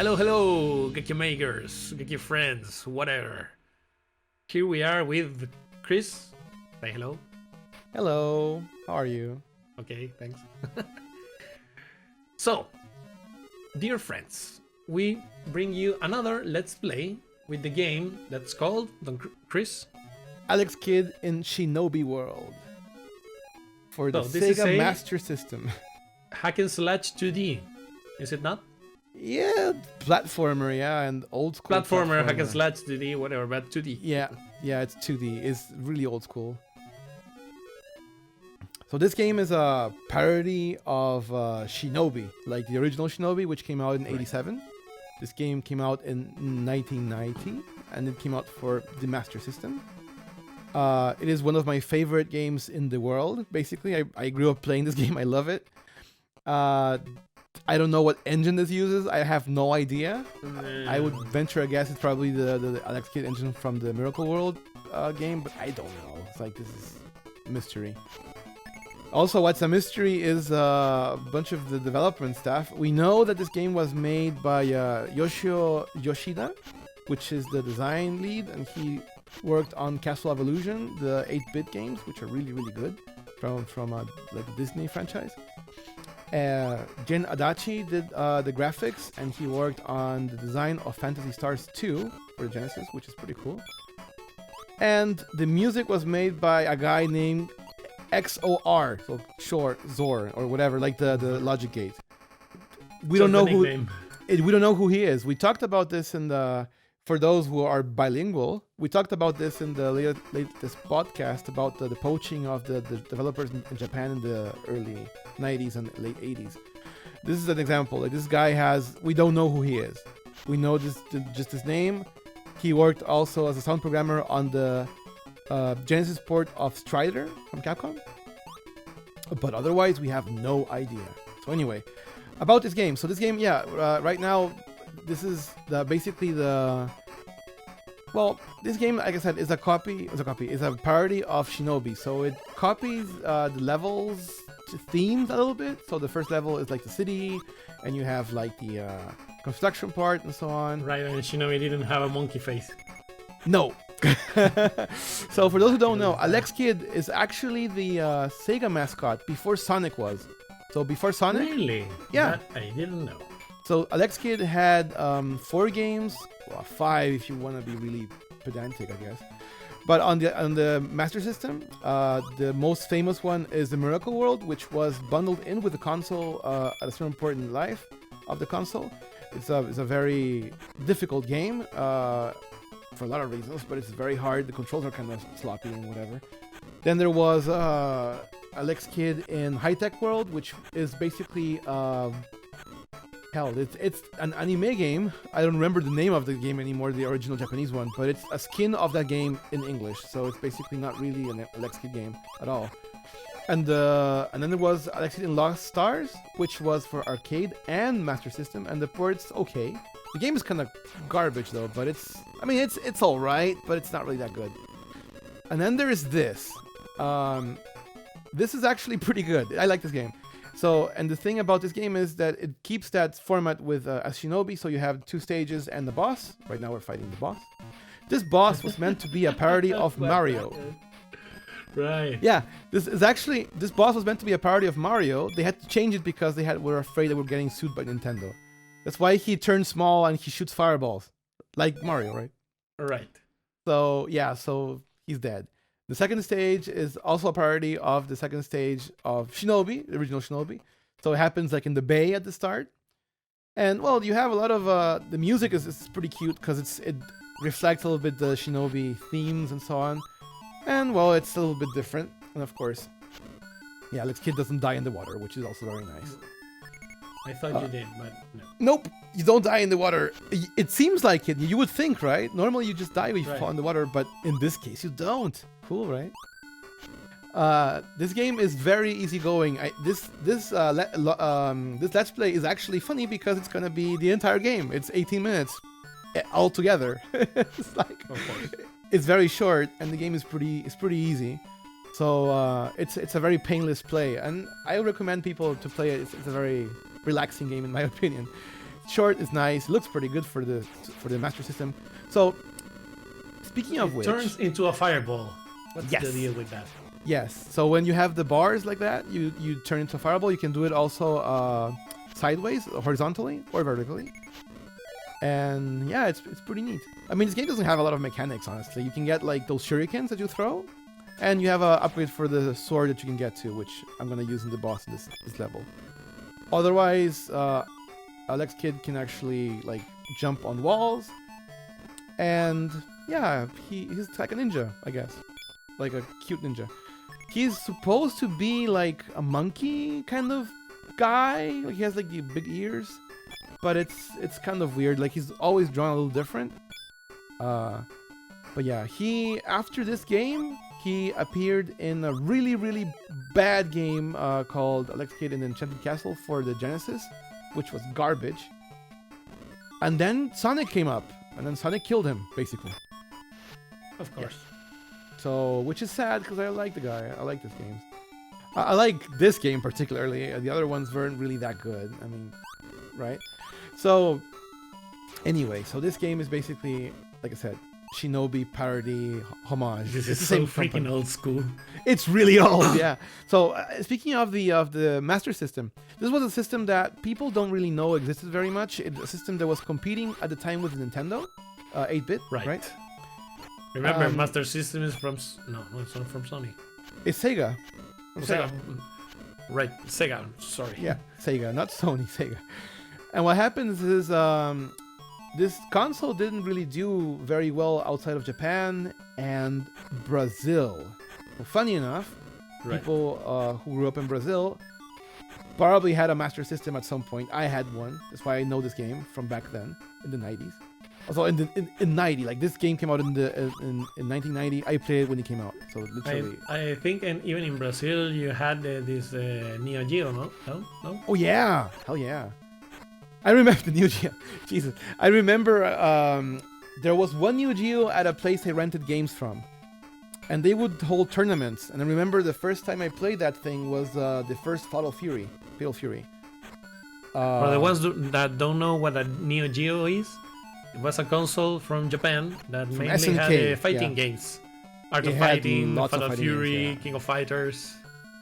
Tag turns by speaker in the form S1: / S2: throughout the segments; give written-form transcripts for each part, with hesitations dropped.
S1: Hello, hello, Gakemo makers, Gakemo friends, whatever. Here we are with Chris. Say hello.
S2: Hello, how are you?
S1: Okay, thanks. So, dear friends, we bring you another Let's Play with the game that's called, Chris?
S2: Alex Kidd in Shinobi World for the
S1: So, this is
S2: Sega
S1: a
S2: Master System.
S1: hack and slash 2D, is it not?
S2: Yeah, platformer, yeah, and old school
S1: Platformer, hack and slash 2D, whatever, but 2D.
S2: Yeah, it's 2D. It's really old school. So this game is a parody of Shinobi, like the original Shinobi, which came out in '87. This game came out in 1990, and it came out for the Master System. It is one of my favorite games in the world. Basically, I grew up playing this game. I love it. I don't know what engine this uses. I have no idea. I would venture a guess it's probably the Alex Kidd engine from the Miracle World game, but I don't know. It's like, this is a mystery. Also, what's a mystery is a bunch of the development staff. We know that this game was made by Yoshio Yoshida, which is the design lead, and he worked on Castle of Illusion, the 8-bit games, which are really, really good, from like the Disney franchise. Jin Adachi did the graphics, and he worked on the design of Phantasy Stars 2 for the Genesis, which is pretty cool. And the music was made by a guy named XOR, so short Zor or whatever, like the Logic Gate. We don't know who he is. We talked about this in the, for those who are bilingual, we talked about this in the latest podcast about the poaching of the developers in Japan in the early 90s and late 80s. This is an example. Like, this guy we don't know who he is. We know just his name. He worked also as a sound programmer on the Genesis port of Strider from Capcom. But otherwise, we have no idea. So anyway, about this game. So this game, right now, this is basically the... Well, this game, like I said, is a parody of Shinobi. So it copies the levels themes a little bit. So the first level is like the city, and you have like the construction part and so on.
S1: Right, and Shinobi didn't have a monkey face.
S2: No. So for those who don't know, Alex Kidd is actually the Sega mascot before Sonic was. So before Sonic?
S1: Really?
S2: Yeah.
S1: That I didn't know.
S2: So Alex Kidd had 4 games, well, 5 if you want to be really pedantic, I guess. But on the Master System, the most famous one is the Miracle World, which was bundled in with the console at a certain point in life of the console. It's a very difficult game for a lot of reasons, but it's very hard. The controls are kind of sloppy and whatever. Then there was Alex Kidd in High Tech World, which is basically it's an anime game. I don't remember the name of the game anymore, the original Japanese one, but it's a skin of that game in English, so it's basically not really an Alex Kidd game at all. And then there was Alex Kidd in Lost Stars, which was for arcade and Master System, and the port's okay. The game is kind of garbage though, but it's all right, but it's not really that good. And then there is this. This is actually pretty good. I like this game. So, and the thing about this game is that it keeps that format with as Shinobi, so you have 2 stages and the boss. Right now we're fighting the boss. This boss was meant to be a parody of Mario.
S1: Right.
S2: Yeah, this boss was meant to be a parody of Mario. They had to change it because were afraid they were getting sued by Nintendo. That's why he turns small and he shoots fireballs. Like Mario, right?
S1: Right.
S2: So, yeah, so he's dead. The second stage is also a parody of the second stage of Shinobi, the original Shinobi. So it happens like in the bay at the start. And, well, you have a lot of... the music is pretty cute because it reflects a little bit the Shinobi themes and so on. And, well, it's a little bit different. And, of course, yeah, Alex Kidd doesn't die in the water, which is also very nice.
S1: I thought you did, but no.
S2: Nope, you don't die in the water. It seems like it. You would think, right? Normally you just die when you fall in the water, but in this case you don't. Cool, right? This game is very easygoing. This Let's Play is actually funny because it's gonna be the entire game. It's 18 minutes all together. It's like,
S1: of course.
S2: It's very short, and the game is pretty easy. So it's a very painless play, and I recommend people to play it. It's a very relaxing game in my opinion. short, it's nice. It looks pretty good for the Master System. So, speaking of which,
S1: turns into a fireball. What's
S2: Yes.
S1: the deal with that?
S2: yes. So when you have the bars like that, you turn into a fireball. You can do it also sideways, horizontally, or vertically. And yeah, it's pretty neat. I mean, this game doesn't have a lot of mechanics, honestly. You can get like those shurikens that you throw, and you have an upgrade for the sword that you can get to, which I'm gonna use in the boss in this level. Otherwise, Alex Kidd can actually like jump on walls, and yeah, he's like a ninja, I guess, like a cute ninja. He's supposed to be like a monkey kind of guy. Like he has like the big ears, but it's kind of weird. Like he's always drawn a little different. But yeah, after this game, he appeared in a really, really bad game called Alex Kidd in the Enchanted Castle for the Genesis, which was garbage. And then Sonic came up, and then Sonic killed him, basically.
S1: Of course.
S2: So, which is sad because I like the guy. I like this game. I like this game particularly. The other ones weren't really that good. I mean, right? So, anyway, so this game is basically, like I said, Shinobi parody homage.
S1: This
S2: It's
S1: is
S2: the
S1: so
S2: same
S1: freaking
S2: company.
S1: old school.
S2: It's really old, yeah. So speaking of the Master System, this was a system that people don't really know existed very much. It's a system that was competing at the time with Nintendo, 8-bit, right?
S1: Remember, Master System is from no, it's not from Sony.
S2: It's Sega.
S1: Sega. Right, Sega. Sorry.
S2: Yeah, Sega, not Sony, Sega. And what happens is this console didn't really do very well outside of Japan and Brazil. Well, funny enough,
S1: Right.
S2: people who grew up in Brazil probably had a Master System at some point. I had one. That's why I know this game from back then in the 90s. Also in 90, like this game came out in 1990. I played it when it came out. So literally.
S1: I think, and even in Brazil, you had this Neo Geo, no? No?
S2: Oh yeah, hell yeah. I remember the Neo Geo. Jesus, I remember there was one Neo Geo at a place I rented games from, and they would hold tournaments. And I remember the first time I played that thing was the first Fatal Fury.
S1: For the ones that don't know what a Neo Geo is, it was a console from Japan that
S2: From
S1: mainly
S2: SNK,
S1: had fighting
S2: yeah.
S1: games. Art
S2: It
S1: of
S2: had
S1: Fighting,
S2: lots of
S1: Fatal
S2: fighting
S1: Fury,
S2: games, yeah.
S1: King of Fighters.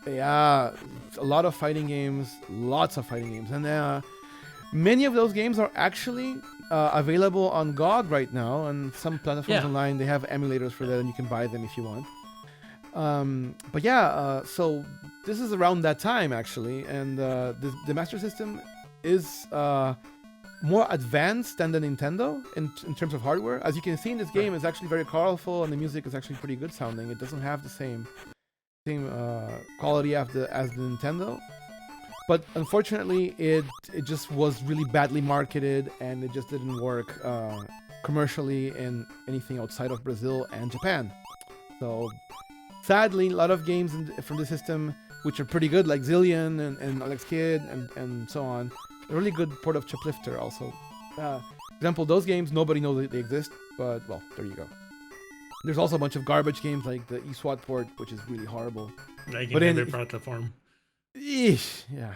S2: Yeah, a lot of fighting games, lots of fighting games, and many of those games are actually available on GOG right now, and some platforms
S1: Yeah.
S2: online they have emulators for that, and you can buy them if you want. But yeah, so this is around that time actually, and the Master System is more advanced than the Nintendo in terms of hardware. As you can see in this game, it's actually very colorful, and the music is actually pretty good sounding. It doesn't have the same quality as the Nintendo. But unfortunately, it just was really badly marketed, and it just didn't work commercially in anything outside of Brazil and Japan. So sadly, a lot of games from the system, which are pretty good, like Zillion and Alex Kidd and so on, a really good port of Choplifter also. For example, those games, nobody knows that they exist, but well, there you go. There's also a bunch of garbage games like the eSWAT port, which is really horrible.
S1: Like
S2: But
S1: in
S2: in-
S1: every platform.
S2: Eesh, yeah.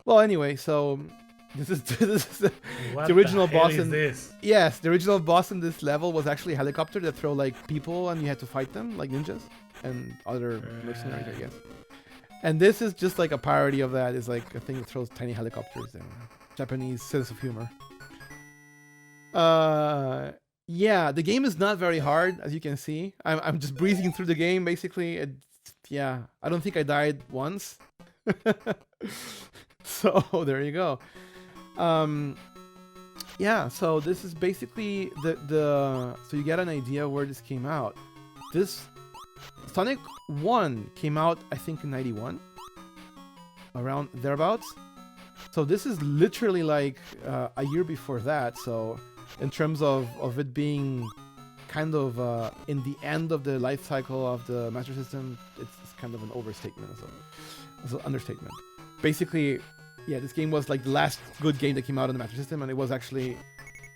S2: Well, anyway, so this is
S1: What
S2: the original
S1: the hell
S2: boss
S1: is
S2: in
S1: this?
S2: yes, the original boss in this level was actually a helicopter that throw like people, and you had to fight them like ninjas and other mercenaries, I guess. And this is just like a parody of that. It's like a thing that throws tiny helicopters and Japanese sense of humor. Yeah, the game is not very hard, as you can see. I'm just breezing through the game basically. Yeah, I don't think I died once. So there you go. Yeah, so this is basically so you get an idea where this came out. This Sonic 1 came out, I think, in 91, around thereabouts. So this is literally like a year before that. So in terms of it being kind of in the end of the life cycle of the Master System, it's kind of an overstatement, as an understatement. Basically, yeah, this game was like the last good game that came out on the Master System, and it was actually,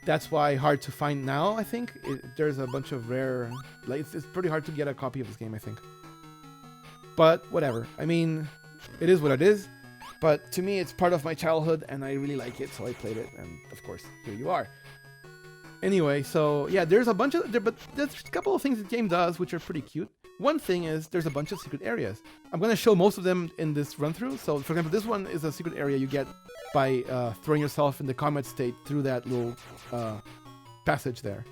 S2: that's why hard to find now, I think. There's a bunch of rare, like it's pretty hard to get a copy of this game, I think. But whatever, I mean, it is what it is. But to me, it's part of my childhood, and I really like it, so I played it, and of course, here you are. Anyway, so yeah, there's a bunch of but there's a couple of things the game does which are pretty cute. One thing is there's a bunch of secret areas. I'm gonna show most of them in this run through. So, for example, this one is a secret area you get by throwing yourself in the combat state through that little passage there.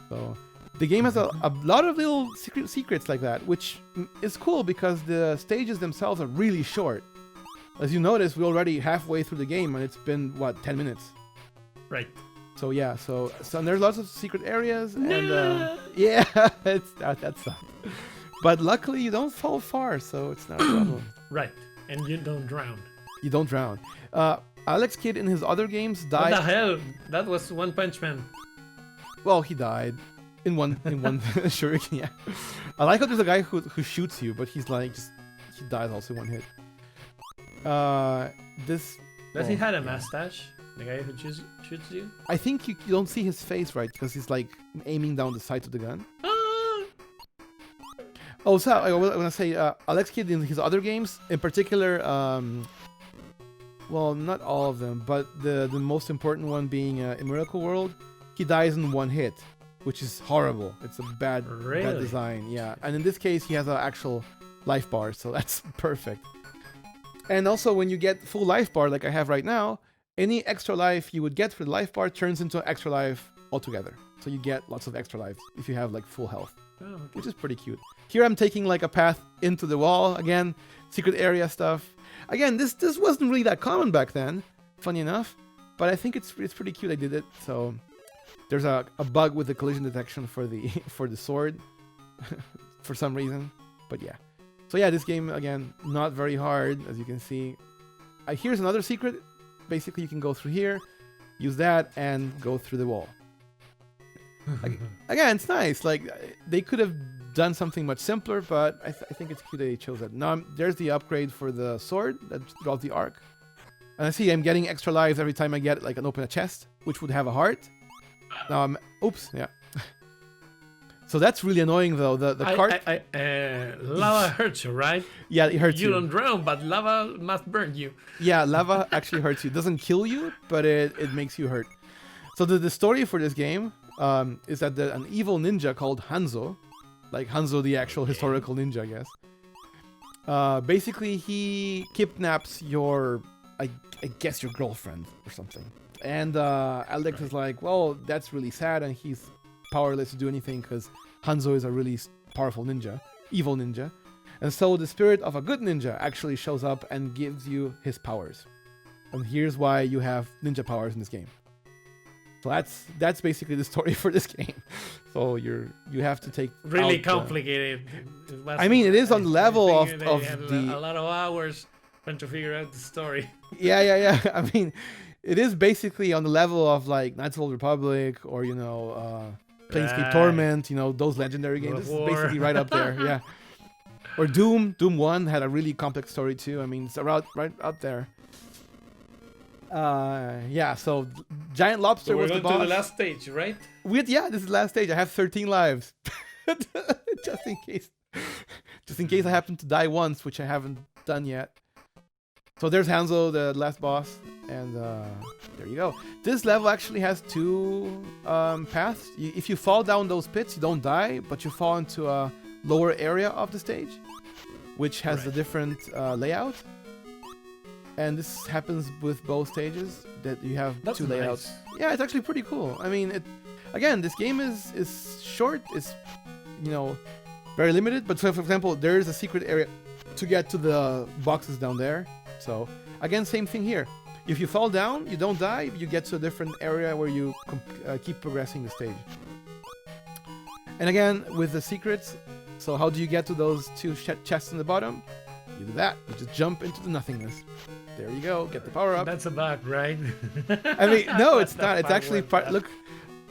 S2: So the game has a lot of little secrets like that, which is cool because the stages themselves are really short. As you notice, we're already halfway through the game, and it's been, what, 10 minutes?
S1: Right.
S2: So yeah, so there's lots of secret areas, and
S1: No.
S2: yeah, that's sucks. But luckily, you don't fall far, so it's not a problem.
S1: Right. And you don't drown.
S2: You don't drown. Alex Kidd in his other games died.
S1: What the hell? That was One Punch Man.
S2: Well, he died in one shuriken. Yeah, I like how there's a guy who shoots you, but he's like he dies also in one hit.
S1: Does he have a mustache? The guy who shoots you?
S2: I think you don't see his face, right? Because he's like aiming down the sight of the gun.
S1: Ah!
S2: Oh, so I was gonna say Alex Kidd in his other games, in particular, well, not all of them, but the most important one being in Miracle World, he dies in one hit, which is horrible. It's a bad design, yeah. And in this case, he has an actual life bar, so that's perfect. And also, when you get full life bar, like I have right now, any extra life you would get for the life bar turns into extra life altogether. So you get lots of extra lives if you have like full health, which is pretty cute. Here I'm taking like a path into the wall again, secret area stuff. Again, this wasn't really that common back then, funny enough, but I think it's pretty cute. I did it. So there's a bug with the collision detection for the sword for some reason, but yeah. So yeah, this game again not very hard, as you can see. Here's another secret. Basically, you can go through here, use that, and go through the wall. Again, it's nice. Like, they could have done something much simpler, but I think it's cute that they chose that. Now, there's the upgrade for the sword that draws the arc. And I see I'm getting extra lives every time I get, like, open a chest, which would have a heart. Now I'm... Oops, yeah. So that's really annoying, though. The cart...
S1: Lava hurts you, right?
S2: Yeah, it hurts you.
S1: You don't drown, but lava must burn you.
S2: Yeah, lava actually hurts you. It doesn't kill you, but it makes you hurt. So the story for this game is that an evil ninja called Hanzo, like Hanzo the actual historical ninja, I guess. Basically, he kidnaps your, I guess, your girlfriend or something. And Alex is like, well, that's really sad, and he's powerless to do anything because Hanzo is a really powerful ninja, evil ninja. And so the spirit of a good ninja actually shows up and gives you his powers. And here's why you have ninja powers in this game. So that's basically the story for this game. So you have to take
S1: really
S2: out,
S1: complicated.
S2: I mean, it is on the level of
S1: the a lot of hours trying to figure out the story.
S2: Yeah. I mean, it is basically on the level of like Knights of the Old Republic or Planescape Torment, those legendary games. This is basically right up there, yeah. Or Doom 1 had a really complex story too. I mean, it's right up there. Yeah, so Giant Lobster was the boss.
S1: We're going to the last stage, right?
S2: Yeah, this is the last stage. I have 13 lives. Just in case I happen to die once, which I haven't done yet. So there's Hanzo, the last boss, and there you go. This level actually has two paths. If you fall down those pits, you don't die, but you fall into a lower area of the stage, which has a different layout. And this happens with both stages, that you have two layouts. Nice. Yeah, it's actually pretty cool. I mean, again, this game is short, it's very limited, but so for example, there is a secret area to get to the boxes down there. So again, same thing here. If you fall down, you don't die, you get to a different area where you keep progressing the stage. And again, with the secrets, so how do you get to those two chests in the bottom? You do that, you just jump into the nothingness. There you go, get the power up.
S1: That's a bug, right?
S2: I mean, no, it's not. It's actually look.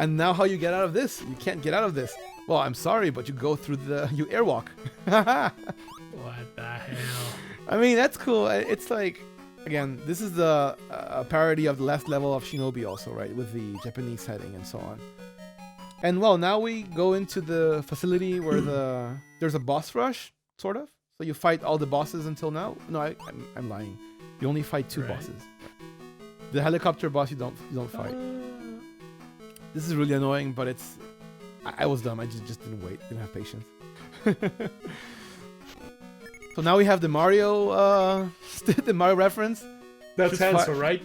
S2: And now how you get out of this? You can't get out of this. Well, I'm sorry, but you go through you airwalk.
S1: What the hell?
S2: I mean, that's cool. It's like, again, this is a parody of the last level of Shinobi also, right? With the Japanese setting and so on. And well, now we go into the facility where there's a boss rush, sort of. So you fight all the bosses until now. No, I'm lying. You only fight 2
S1: Right.
S2: bosses. The helicopter boss you don't fight. This is really annoying, but it's. I was dumb. I just didn't wait. Didn't have patience. So now we have the Mario, the Mario reference.
S1: That's
S2: Just
S1: Hanzo, right?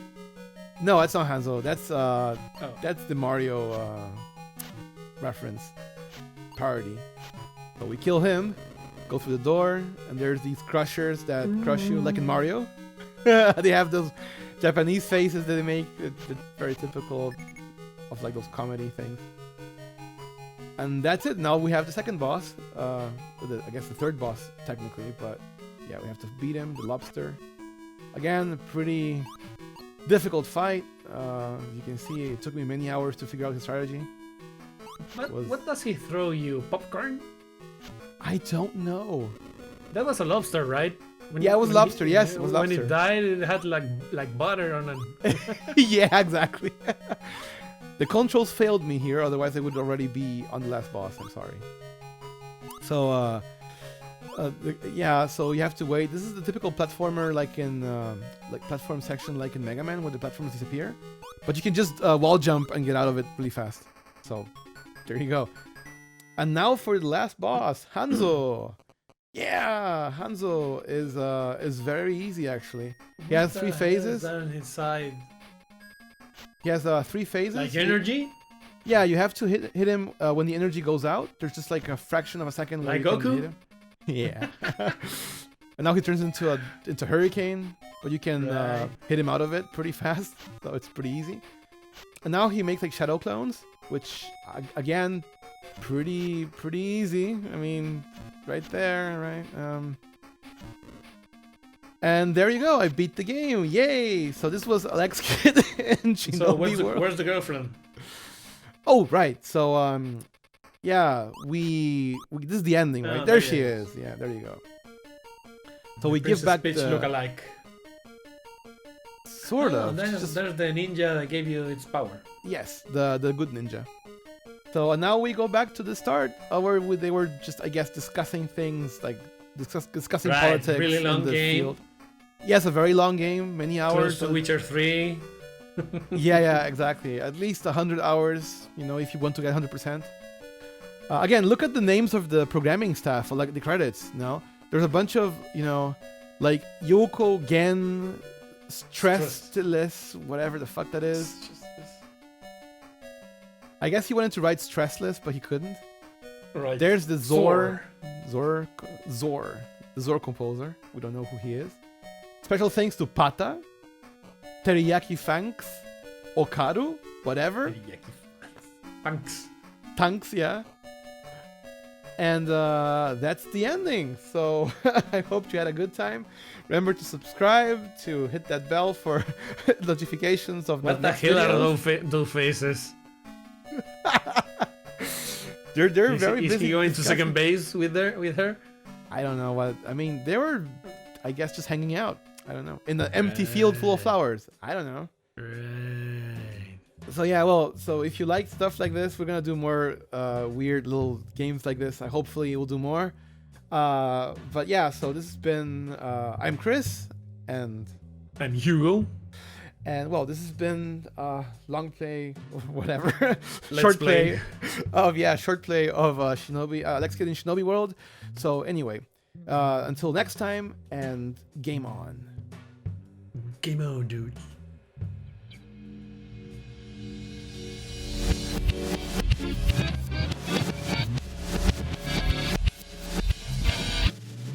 S2: No, that's not Hanzo. That's the Mario reference parody. So we kill him, go through the door, and there's these crushers that crush you like in Mario. They have those Japanese faces that they make. It's very typical of like those comedy things. And that's it. Now we have the second boss. I guess the third boss technically, but yeah, we have to beat him. The lobster. Again, a pretty difficult fight. You can see it took me many hours to figure out his strategy.
S1: What does he throw you? Popcorn?
S2: I don't know.
S1: That was a lobster, right?
S2: Yeah, it was lobster. Yes, it was
S1: When
S2: lobster.
S1: it died, it had like butter on it.
S2: Yeah, exactly. The controls failed me here, otherwise I would already be on the last boss. I'm sorry. So, yeah, so you have to wait. This is the typical platformer, like in like platform section, like in Mega Man, where the platforms disappear. But you can just wall jump and get out of it really fast. So, there you go. And now for the last boss, Hanzo. Yeah, Hanzo is very easy actually. He has 3 phases.
S1: Down his side.
S2: He has 3 phases.
S1: Like energy?
S2: Yeah, you have to hit him when the energy goes out. There's just like a fraction of a second.
S1: Like
S2: where you can
S1: Goku?
S2: hit him. Yeah. And now he turns into Hurricane, but you can
S1: Right.
S2: hit him out of it pretty fast, so it's pretty easy. And now he makes like shadow clones, which again, pretty easy. I mean, right there, right? And there you go. I beat the game. Yay! So this was Alex Kidd in Shinobi
S1: So
S2: World.
S1: where's the girlfriend?
S2: Oh, right. So, yeah, we this is the ending, right?
S1: Oh,
S2: There
S1: there
S2: she
S1: it
S2: is. Yeah, there you go. So we give
S1: Princess
S2: back
S1: Peach
S2: the
S1: look alike.
S2: sort of.
S1: There's
S2: just-
S1: the ninja that gave you its power.
S2: yes, the good ninja. So now we go back to the start, where they were just, I guess, discussing things like discussing
S1: Right,
S2: politics
S1: really long
S2: in the
S1: game.
S2: field. Yes, a very long game, many
S1: Close
S2: hours.
S1: to Witcher 3.
S2: Yeah, exactly. At least 100 hours, if you want to get 100%. Again, look at the names of the programming staff, or like the credits, There's a bunch of, like Yoko, Gen, Stressless, whatever the fuck that is. I guess he wanted to write Stressless, but he couldn't.
S1: Right.
S2: There's the Zor, the Zor composer. We don't know who he is. Special thanks to Pata, Teriyaki Fanks, Okaru, whatever.
S1: Punks.
S2: Tanks, yeah. And that's the ending. So I hope you had a good time. Remember to subscribe, to hit that bell for notifications of
S1: What the
S2: next
S1: hell are
S2: videos.
S1: those faces?
S2: They're
S1: Is
S2: very
S1: he
S2: busy.
S1: going to
S2: discussing-
S1: second base with her?
S2: I don't know what. I mean, they were, I guess, just hanging out. I don't know. In the empty field full of flowers. I don't know.
S1: Right.
S2: So yeah, well, so if you like stuff like this, we're gonna do more weird little games like this. Hopefully we'll do more. But yeah, so this has been I'm Chris, and
S1: Hugo.
S2: well, this has been long play or whatever.
S1: Let's
S2: short
S1: play.
S2: short play of Shinobi. Let's get in Shinobi World. So anyway, until next time, and game on.
S1: Game on, dude.